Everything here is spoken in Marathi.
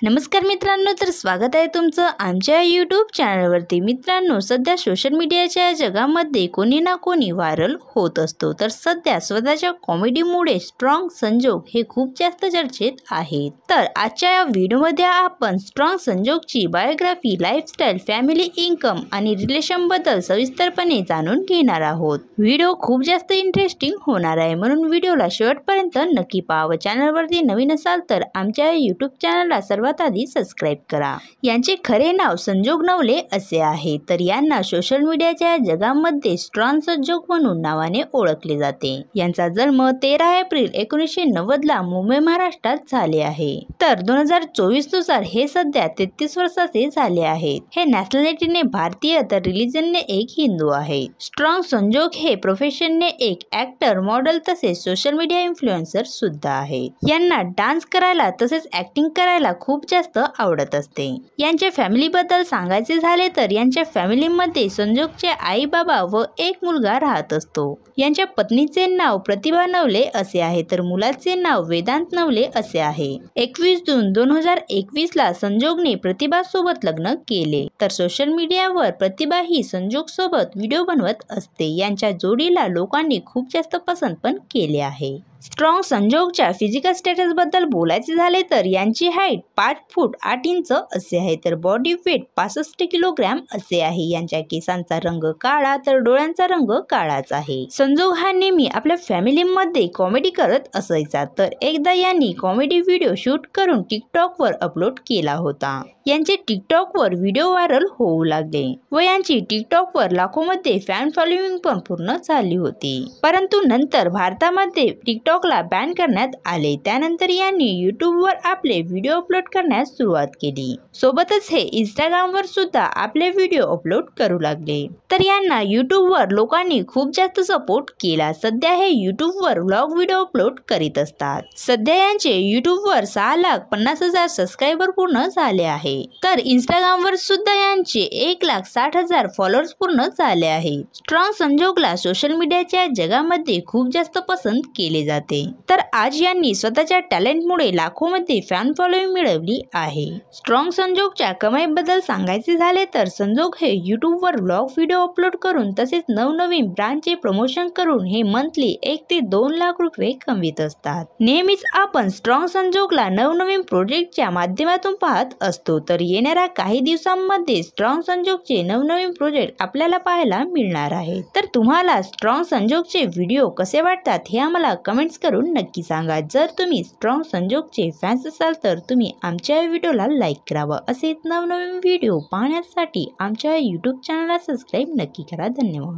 नमस्कार मित्रांनो, तर स्वागत आहे तुमचं आमच्या यूट्यूब चॅनलवरती। मित्रांनो, सध्या सोशल मीडियाच्या जगामध्ये कोणी ना कोणी व्हायरल होत असतो। तर सध्या स्वतःच्या कॉमेडीमुळे स्ट्रॉंग संजोग हे खूप जास्त चर्चेत आहेत। तर आजच्या या व्हिडिओमध्ये आपण स्ट्रॉंग संजोगची बायोग्राफी, लाईफस्टाईल, फॅमिली, इन्कम आणि रिलेशन बद्दल सविस्तरपणे जाणून घेणार आहोत। व्हिडिओ खूप जास्त इंटरेस्टिंग होणार आहे, म्हणून व्हिडिओला शेवटपर्यंत नक्की पहा व चॅनलवरती नवीन असाल तर आमच्या यूट्यूब चॅनलला सर्वात आधी सबस्क्राइब करा। यांचे खरे नाव संजोग नवले असे आहे, तर यांना सोशल मीडियाच्या जगामध्ये स्ट्रॉंग संजोग म्हणून नावाने ओळखले जाते। यांचा जन्म 13 एप्रिल 1990 ला मुंबई, महाराष्ट्रात झाले आहे। तर 2024 नुसार हे सध्या 33 वर्षाचे झाले आहेत। हे नॅशनॅलिटीने भारतीय तर रिलीजनने एक हिंदू आहे। स्ट्रॉंग संजोग हे प्रोफेशनने एक ऍक्टर, मॉडेल तसेच सोशल मीडिया इन्फ्लुएन्सर सुद्धा आहे। यांना डान्स करायला तसेच ऍक्टिंग करायला खूप जास्त आवडत असते। यांच्या फॅमिली बद्दल सांगायचे झाले तर यांच्या फॅमिलीमध्ये संजोगचे आई, बाबा व एक मुलगा राहत असतो। यांच्या पत्नीचे नाव प्रतिभा नवले असे आहे, तर मुलाचे नाव वेदांत नवले असे आहे। 21 जून 2021 ला संजोगने प्रतिभा सोबत लग्न केले। तर सोशल मीडियावर प्रतिभा ही संजोग सोबत व्हिडिओ बनवत असते। यांच्या जोडीला लोकांनी खूप जास्त पसंत पण केले आहे। स्ट्रॉंग संजोगच्या फिजिकल स्टेटस बद्दल बोलायचे झाले तर यांची हाईट 5 फूट 8 इंच असे आहे, तर बॉडी वेट 65 किलोग्रॅम असे आहे। यांच्या केसांचा रंग काळा तर डोळ्यांचा रंग काळाच आहे। संजोग हा नेहमी आपल्या फॅमिलीमध्ये कॉमेडी करत असायचा, तर एकदा यांनी कॉमेडी व्हिडिओ शूट करून टिकटॉक वर अपलोड केला होता। यांचे टिकटॉक वर व्हिडिओ व्हायरल होऊ लागले व यांची टिकटॉक वर लाखोमध्ये फॅन फॉलोइंग पण पूर्ण झाली होती। परंतु नंतर भारतामध्ये टिकटॉकला बॅन करण्यात आले। त्यानंतर यांनी यूट्यूब वर आपले व्हिडिओ अपलोड करण्यास सुरुवात केली। सोबतच हे इंस्टाग्राम वर सुद्धा आपले व्हिडिओ अपलोड करू लागले। तर यांना यूट्यूब वर लोकांनी खूप जास्त सपोर्ट केला। सध्या हे यूट्यूब वर व्लॉग व्हिडिओ अपलोड करीत असतात। सध्या यांचे यूट्यूब वर 6,50,000 सबस्क्रायबर पूर्ण झाले आहे। तर इंस्टाग्राम वर सुद्धा यांचे 1,60,000 फॉलोअर्स पूर्ण झाले आहेत। स्ट्रॉंग संजोगला सोशल मीडियाच्या जगामध्ये खूप जास्त पसंत केले जाते। तर आज यांनी स्वतःच्या टॅलेंटमुळे लाखोमध्ये फॅन फॉलोइंग मिळवली आहे। स्ट्रॉंग संजोगच्या कमाईबद्दल सांगायचे झाले तर संजोग हे यूट्यूब वर व्लॉग व्हिडिओ अपलोड करून तसेच नवनवीन ब्रँडचे प्रमोशन करून हे मंथली 1 ते 2 लाख रुपये कमवित असतात। नेहमीच आपण स्ट्रॉंग संजोगला नवनवीन प्रोजेक्टच्या माध्यमातून पाहत असतो। तर येणाऱ्या काही दिवसांमध्ये स्ट्रॉंग संजोगचे नवनवीन प्रोजेक्ट आपल्याला पाहायला मिळणार आहे। तर तुम्हाला स्ट्रॉंग संजोगचे व्हिडिओ कसे वाटतात हे आम्हाला कमेंट्स करून नक्की सांगा। जर तुम्ही स्ट्रॉंग संजोगचे फॅन्स असाल तर तुम्ही आमच्या व्हिडिओला लाईक करावं। असेच नवनवीन व्हिडिओ पाहण्यासाठी आमच्या यूट्यूब चॅनलला सबस्क्राईब नक्की करा। धन्यवाद।